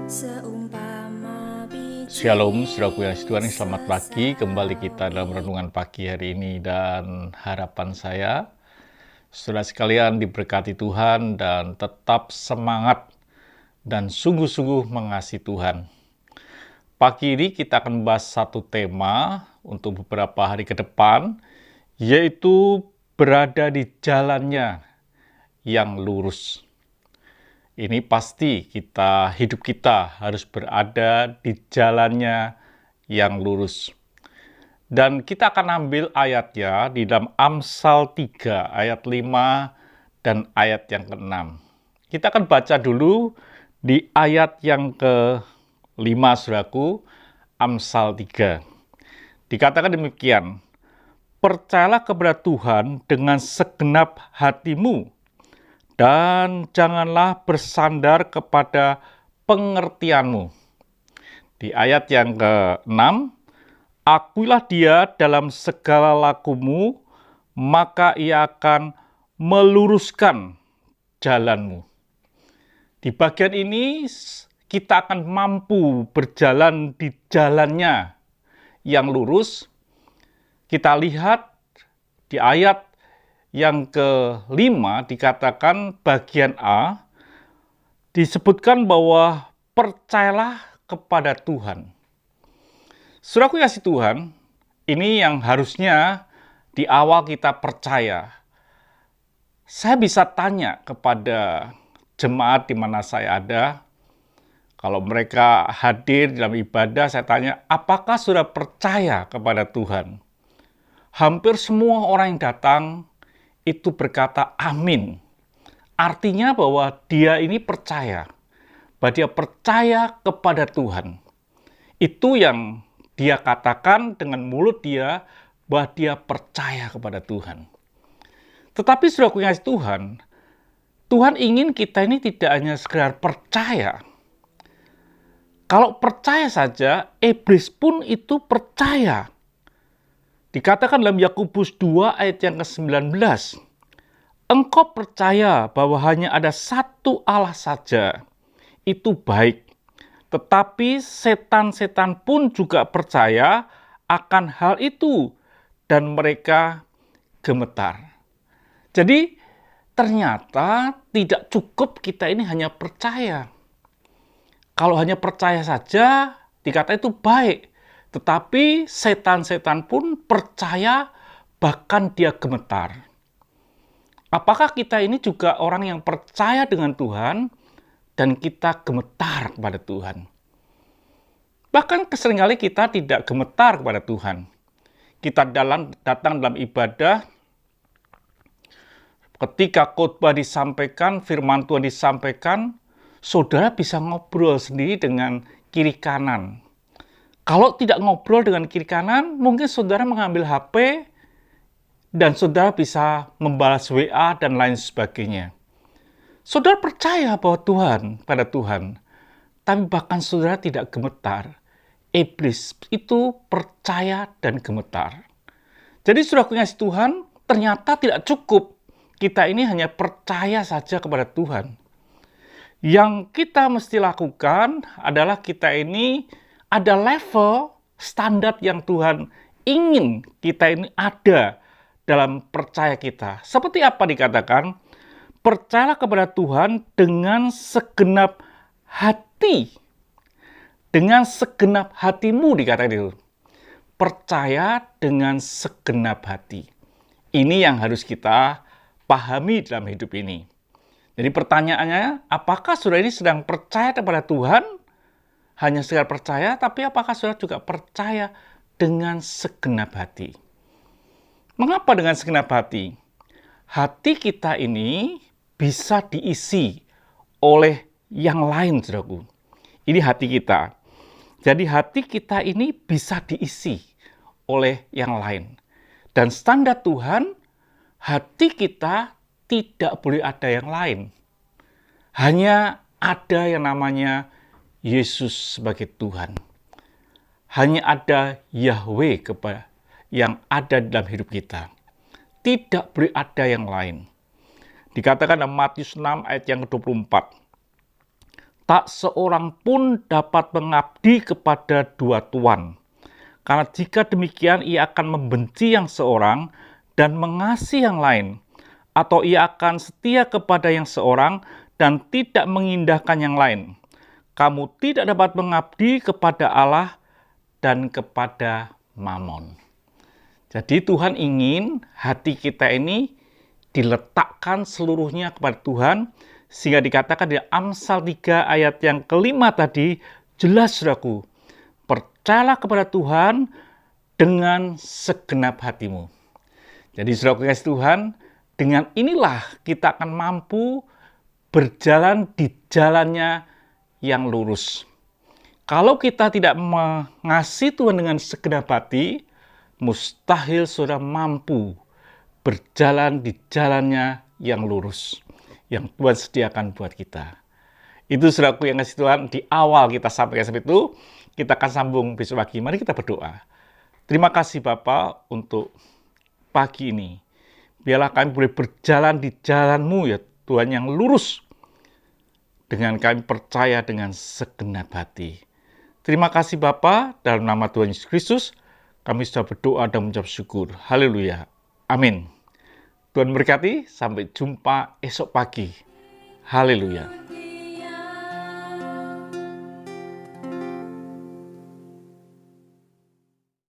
Shalom, saudaraku yang Tuhan, selamat pagi. Kembali kita dalam renungan pagi hari ini, dan harapan saya, saudara sekalian diberkati Tuhan dan tetap semangat dan sungguh-sungguh mengasihi Tuhan. Pagi ini kita akan membahas satu tema untuk beberapa hari ke depan, yaitu berada di jalannya yang lurus. Ini pasti hidup kita harus berada di jalannya yang lurus. Dan kita akan ambil ayatnya di dalam Amsal 3 ayat 5 dan ayat yang ke-6. Kita akan baca dulu di ayat yang ke-5, saudaraku, Amsal 3. Dikatakan demikian, "Percayalah kepada Tuhan dengan segenap hatimu, dan janganlah bersandar kepada pengertianmu." Di ayat yang ke-6, "Akuilah Dia dalam segala lakumu, maka Ia akan meluruskan jalanmu." Di bagian ini kita akan mampu berjalan di jalannya yang lurus. Kita lihat di ayat yang ke-5 dikatakan bagian A, disebutkan bahwa percayalah kepada Tuhan. Saudaraku kasih Tuhan, ini yang harusnya di awal kita percaya. Saya bisa tanya kepada jemaat di mana saya ada, kalau mereka hadir dalam ibadah, saya tanya, apakah sudah percaya kepada Tuhan? Hampir semua orang yang datang itu berkata amin. Artinya bahwa dia ini percaya, bahwa dia percaya kepada Tuhan. Itu yang dia katakan dengan mulut dia, bahwa dia percaya kepada Tuhan. Tetapi saudaraku yang kasih Tuhan, Tuhan ingin kita ini tidak hanya sekedar percaya. Kalau percaya saja, iblis pun itu percaya. Dikatakan dalam Yakobus 2 ayat yang ke-19, "Engkau percaya bahwa hanya ada satu Allah saja, itu baik. Tetapi setan-setan pun juga percaya akan hal itu, dan mereka gemetar." Jadi ternyata tidak cukup kita ini hanya percaya. Kalau hanya percaya saja, dikata itu baik. Tetapi setan-setan pun percaya, bahkan dia gemetar. Apakah kita ini juga orang yang percaya dengan Tuhan dan kita gemetar kepada Tuhan? Bahkan seringkali kita tidak gemetar kepada Tuhan. Kita datang dalam ibadah, ketika khotbah disampaikan, firman Tuhan disampaikan, saudara bisa ngobrol sendiri dengan kiri kanan. Kalau tidak ngobrol dengan kiri kanan, mungkin saudara mengambil HP dan saudara bisa membalas WA dan lain sebagainya. Saudara percaya bahwa pada Tuhan, tapi bahkan saudara tidak gemetar. Iblis itu percaya dan gemetar. Jadi saudara kasih Tuhan, ternyata tidak cukup. Kita ini hanya percaya saja kepada Tuhan. Yang kita mesti lakukan adalah kita ini ada level standar yang Tuhan ingin kita ini ada dalam percaya kita. Seperti apa dikatakan? Percayalah kepada Tuhan dengan segenap hati. Dengan segenap hatimu dikatakan itu. Percaya dengan segenap hati. Ini yang harus kita pahami dalam hidup ini. Jadi pertanyaannya, apakah saudara ini sedang percaya kepada Tuhan? Hanya sekedar percaya, tapi apakah saudara juga percaya dengan segenap hati? Mengapa dengan segenap hati? Hati kita ini bisa diisi oleh yang lain, saudaraku. Ini hati kita. Jadi hati kita ini bisa diisi oleh yang lain. Dan standar Tuhan, hati kita tidak boleh ada yang lain. Hanya ada yang namanya Yesus sebagai Tuhan. Hanya ada Yahweh yang ada dalam hidup kita. Tidak boleh ada yang lain. Dikatakan dalam Matius 6 ayat yang ke-24. tak seorang pun dapat mengabdi kepada dua tuan. Karena jika demikian ia akan membenci yang seorang dan mengasihi yang lain, atau ia akan setia kepada yang seorang dan tidak mengindahkan yang lain. Kamu tidak dapat mengabdi kepada Allah dan kepada Mamon. Jadi Tuhan ingin hati kita ini diletakkan seluruhnya kepada Tuhan, sehingga dikatakan di Amsal 3 ayat yang kelima tadi, jelas saudaraku, percayalah kepada Tuhan dengan segenap hatimu. Jadi saudara kasih Tuhan, dengan inilah kita akan mampu berjalan di jalannya yang lurus. Kalau kita tidak mengasihi Tuhan dengan segenap hati, mustahil saudara mampu berjalan di jalannya yang lurus, yang Tuhan sediakan buat kita. Itu saudaraku yang kasih Tuhan, di awal kita sampaikan seperti itu, kita akan sambung besok pagi. Mari kita berdoa. Terima kasih Bapa untuk pagi ini. Biarlah kami boleh berjalan di jalan-Mu ya Tuhan yang lurus. Dengan kami percaya dengan segenap hati. Terima kasih Bapa, dalam nama Tuhan Yesus Kristus, kami sudah berdoa dan mengucap syukur. Haleluya. Amin. Tuhan berkati, sampai jumpa esok pagi. Haleluya.